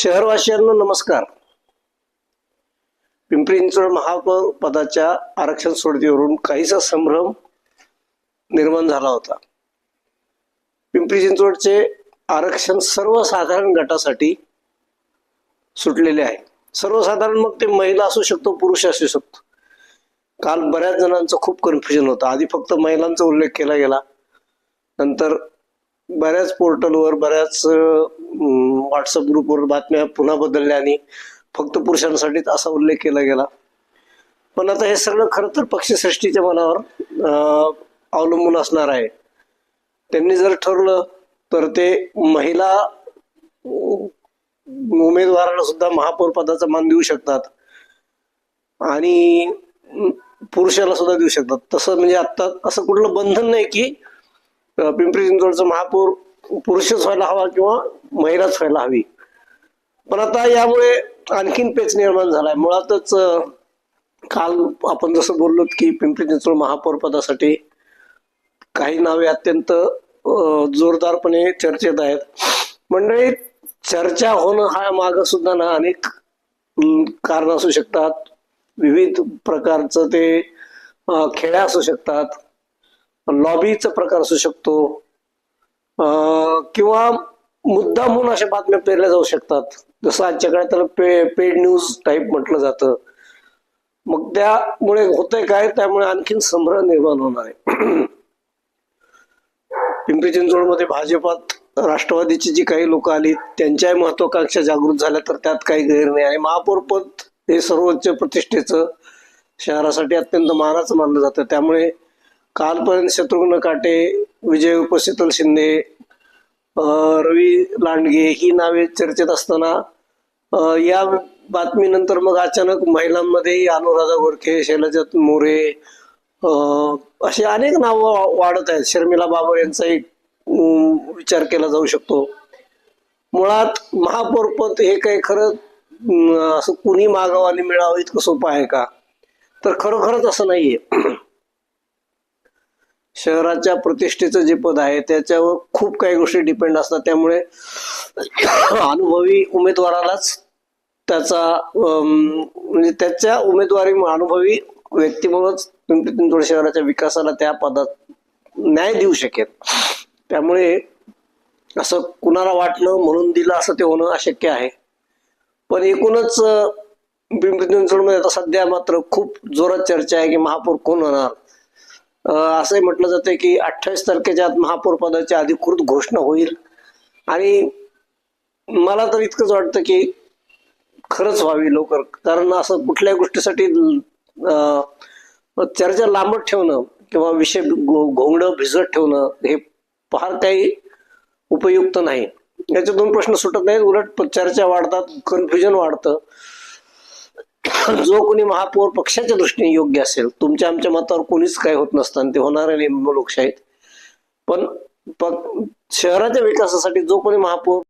शहरवासियांना नमस्कार. पिंपरी चिंचवड महापौर पदाच्या आरक्षण सोडतीवरून काहीसा संभ्रम निर्माण झाला होता. पिंपरी चिंचवडचे आरक्षण सर्वसाधारण गटासाठी सुटलेले आहे. सर्वसाधारण मग ते महिला असू शकतो, पुरुष असू शकतो. काल बऱ्याच जणांचं खूप कन्फ्युजन होतं. आधी फक्त महिलांचा उल्लेख केला गेला, नंतर बऱ्याच पोर्टलवर, बऱ्याच व्हॉट्सअप ग्रुपवर बातम्या पुन्हा बदलल्या आणि फक्त पुरुषांसाठीच असा उल्लेख केला गेला. पण आता हे सगळं खरं तर पक्षश्रेष्ठीच्या मनावर अवलंबून असणार आहे. त्यांनी जर ठरलं तर ते महिला उमेदवाराला सुद्धा महापौर पदाचा मान देऊ शकतात आणि पुरुषाला सुद्धा देऊ शकतात. तसं म्हणजे आता असं कुठलं बंधन नाही की पिंपरी चिंचवडचा महापौर पुरुषच व्हायला हवा किंवा महिलाच व्हायला हवी. पण आता यामुळे आणखीन पेच निर्माण झालाय. मुळातच काल आपण जसं बोललो की पिंपरी चिंचवड महापौर पदासाठी काही नावे अत्यंत जोरदारपणे चर्चेत आहेत. मंडळी, चर्चा होणं हा माग सुद्धा ना अनेक कारण असू शकतात. विविध प्रकारचं ते खेळ्या असू शकतात, लॉबीचा प्रकार असू शकतो, किंवा मुद्दाम म्हणून अशा बातम्या पेरल्या जाऊ शकतात. जसं आजच्या काळात त्याला पेड न्यूज टाईप म्हटलं जातं. मग त्यामुळे होतंय काय, त्यामुळे आणखीन संभ्रम निर्माण होणार आहे. पिंपरी चिंचवडमध्ये भाजपात राष्ट्रवादीची जी काही लोक आली त्यांच्या महत्वाकांक्षा जागृत झाल्या तर त्यात काही गैर नाही. आणि महापौर पद हे सर्वोच्च प्रतिष्ठेचं, शहरासाठी अत्यंत मानाचं मानलं जातं. त्यामुळे कालपर्यंत शत्रुघ्न काटे, विजय उपसितल शिंदे, रवी लांडगे ही नावे चर्चेत असताना या बातमीनंतर मग अचानक महिलांमध्ये अनुराधा गोरखे, शैलजा मोरे अशी अनेक नावं वाढत आहेत. शर्मिला बाबर यांचाही विचार केला जाऊ शकतो. मुळात महापौर पद हे काही खरं असं कुणी मागावं आणि मिळावं इतकं सोपं आहे का, तर खरोखरच असं नाहीये. शहराच्या प्रतिष्ठेचं जे पद आहे त्याच्यावर खूप काही गोष्टी डिपेंड असतात. त्यामुळे अनुभवी उमेदवारालाच त्याचा म्हणजे त्याच्या उमेदवारी अनुभवी व्यक्तीमुळेच पिंपरी चिंचवड शहराच्या विकासाला त्या पदात न्याय देऊ शकेल. त्यामुळे असं कुणाला वाटलं म्हणून दिलं असं ते होणं अशक्य आहे. पण एकूणच पिंपरी चिंचवडमध्ये आता सध्या मात्र खूप जोरात चर्चा आहे की महापौर कोण होणार. असंही म्हटलं जातं की 28 तारखेच्या आत महापौर पदाची अधिकृत घोषणा होईल. आणि मला तर इतकंच वाटतं की खरंच व्हावी लवकर, कारण असं कुठल्याही गोष्टीसाठी चर्चा लांबत ठेवणं किंवा विषय घोंगडं भिजत ठेवणं हे फार काही उपयुक्त नाही. याच्यातून प्रश्न सुटत नाहीत, उलट चर्चा वाढतात, कन्फ्युजन वाढतं. जो कोणी महापौर पक्षाच्या दृष्टीने योग्य असेल, तुमच्या आमच्या मतावर कोणीच काय होत नसतं, ते होणार आहे लोकशाहीत. पण शहराच्या विकासासाठी जो कोणी महापौर